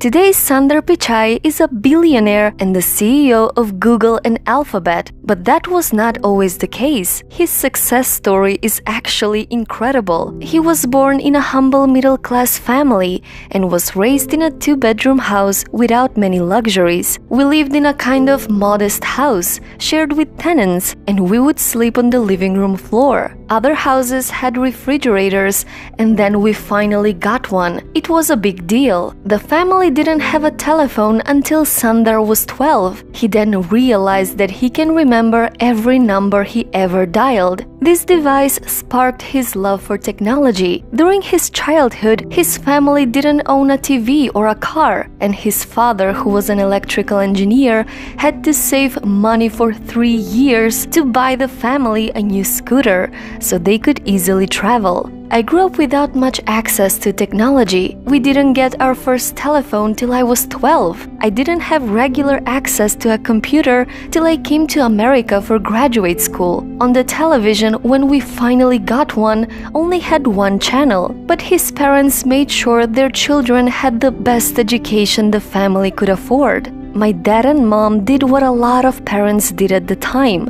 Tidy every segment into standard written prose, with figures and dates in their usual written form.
Today, Sundar Pichai is a billionaire and the CEO of Google and Alphabet. But that was not always the case. His success story is actually incredible. He was born in a humble middle-class family and was raised in a two-bedroom house without many luxuries. We lived in a kind of modest house, shared with tenants, and we would sleep on the living room floor. Other houses had refrigerators, and then we finally got one. It was a big deal. The family didn't have a telephone until Sundar was 12. He then realized that he can remember every number he ever dialed. This device sparked his love for technology. During his childhood, his family didn't own a TV or a car, and his father, who was an electrical engineer, had to save money for 3 years to buy the family a new scooter so they could easily travel. I grew up without much access to technology. We didn't get our first telephone till I was 12. I didn't have regular access to a computer till I came to America for graduate school. On the television, when we finally got one, only had one channel. But his parents made sure their children had the best education the family could afford. My dad and mom did what a lot of parents did at the time.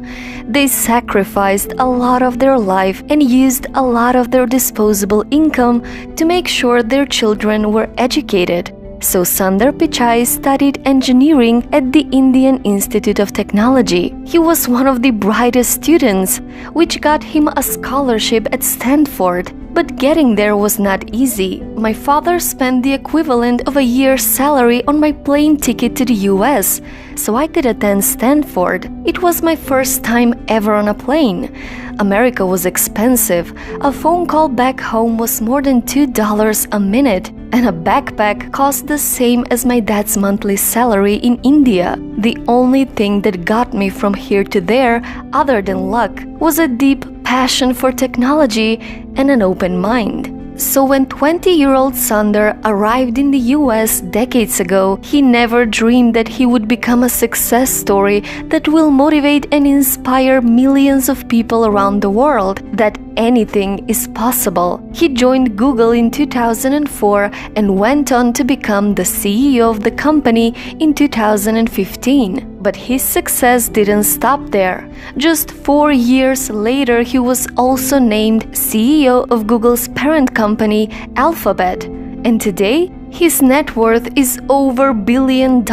They sacrificed a lot of their life and used a lot of their disposable income to make sure their children were educated. So Sundar Pichai studied engineering at the Indian Institute of Technology. He was one of the brightest students, which got him a scholarship at Stanford. But getting there was not easy. My father spent the equivalent of a year's salary on my plane ticket to the US, so I could attend Stanford. It was my first time ever on a plane. America was expensive. A phone call back home was more than $2 a minute, and a backpack cost the same as my dad's monthly salary in India. The only thing that got me from here to there, other than luck, was a deep passion for technology and an open mind. So when 20-year-old Sundar arrived in the US decades ago, he never dreamed that he would become a success story that will motivate and inspire millions of people around the world, that anything is possible. He joined Google in 2004 and went on to become the CEO of the company in 2015. But his success didn't stop there. Just 4 years later, he was also named CEO of Google's parent company, Alphabet. And today, his net worth is over $1 billion.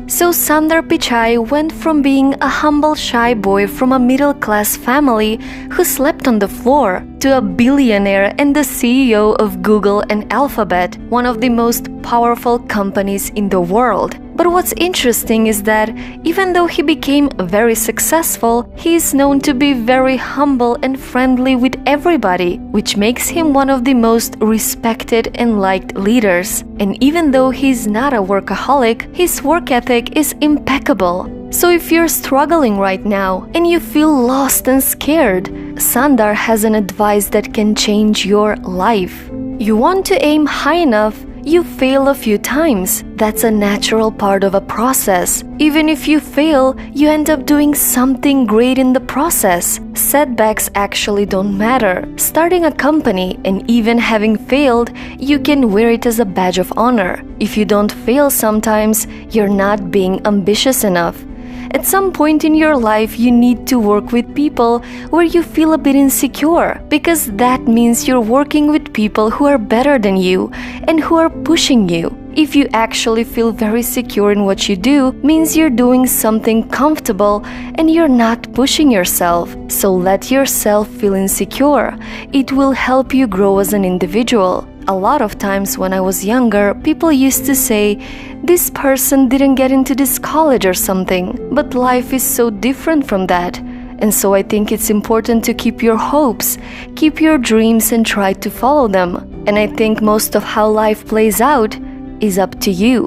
So Sundar Pichai went from being a humble shy boy from a middle-class family who slept on the floor to a billionaire and the CEO of Google and Alphabet, one of the most powerful companies in the world. But what's interesting is that even though he became very successful, he is known to be very humble and friendly with everybody, which makes him one of the most respected and liked leaders. And even though he's not a workaholic, his work ethic is impeccable. So if you're struggling right now and you feel lost and scared, Sundar has an advice that can change your life. You want to aim high enough, you fail a few times. That's a natural part of a process. Even if you fail, you end up doing something great in the process. Setbacks actually don't matter. Starting a company and even having failed, you can wear it as a badge of honor. If you don't fail sometimes, you're not being ambitious enough. At some point in your life, you need to work with people where you feel a bit insecure, because that means you're working with people who are better than you and who are pushing you. If you actually feel very secure in what you do, means you're doing something comfortable and you're not pushing yourself. So let yourself feel insecure. It will help you grow as an individual. A lot of times when I was younger, people used to say, this person didn't get into this college or something. But life is so different from that. And so I think it's important to keep your hopes, keep your dreams and try to follow them. And I think most of how life plays out is up to you,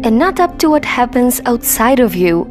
and not up to what happens outside of you.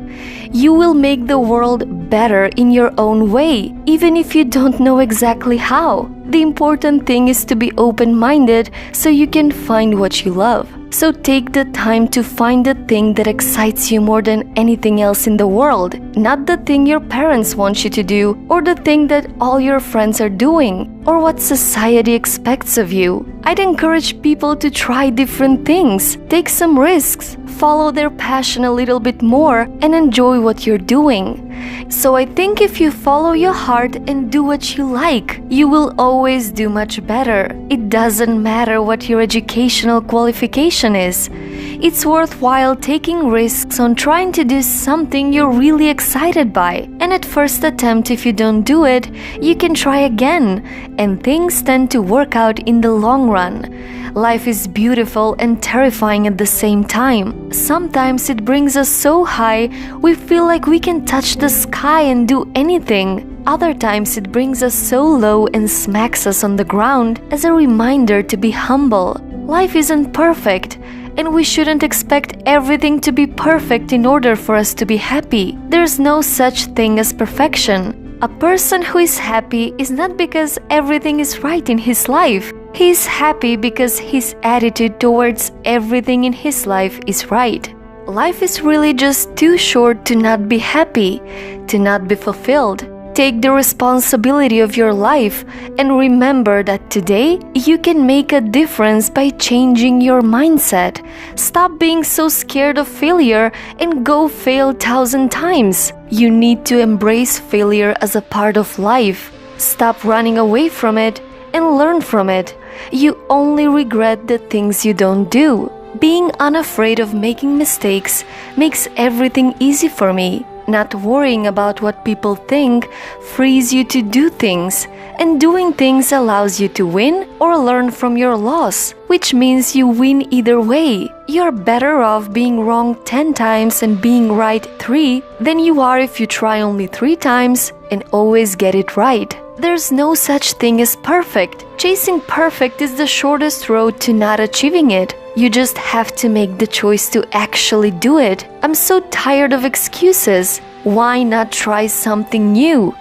You will make the world better in your own way, even if you don't know exactly how. The important thing is to be open-minded so you can find what you love. So take the time to find the thing that excites you more than anything else in the world, not the thing your parents want you to do, or the thing that all your friends are doing, or what society expects of you. I'd encourage people to try different things, take some risks, follow their passion a little bit more, and enjoy what you're doing. So I think if you follow your heart and do what you like, you will always do much better. It doesn't matter what your educational qualification is. It's worthwhile taking risks on trying to do something you're really excited by. And at first attempt, if you don't do it, you can try again, and things tend to work out in the long run. Life is beautiful and terrifying at the same time. Sometimes it brings us so high, we feel like we can touch the sky and do anything. Other times it brings us so low and smacks us on the ground as a reminder to be humble. Life isn't perfect, and we shouldn't expect everything to be perfect in order for us to be happy. There's no such thing as perfection. A person who is happy is not because everything is right in his life. He is happy because his attitude towards everything in his life is right. Life is really just too short to not be happy, to not be fulfilled. Take the responsibility of your life and remember that today you can make a difference by changing your mindset. Stop being so scared of failure and go fail 1,000 times. You need to embrace failure as a part of life. Stop running away from it and learn from it. You only regret the things you don't do. Being unafraid of making mistakes makes everything easy for me. Not worrying about what people think frees you to do things, and doing things allows you to win or learn from your loss, which means you win either way. You're better off being wrong 10 times and being right 3 than you are if you try only 3 times and always get it right. There's no such thing as perfect. Chasing perfect is the shortest road to not achieving it. You just have to make the choice to actually do it. I'm so tired of excuses. Why not try something new?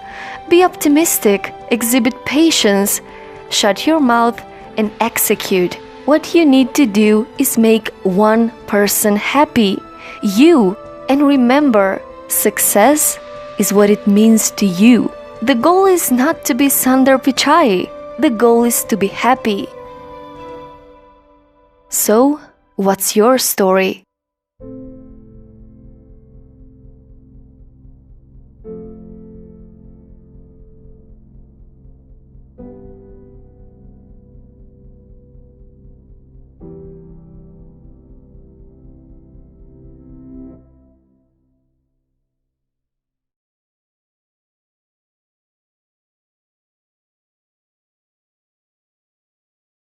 Be optimistic, exhibit patience, shut your mouth, and execute. What you need to do is make one person happy, you. And remember, success is what it means to you. The goal is not to be Sundar Pichai. The goal is to be happy. So, what's your story?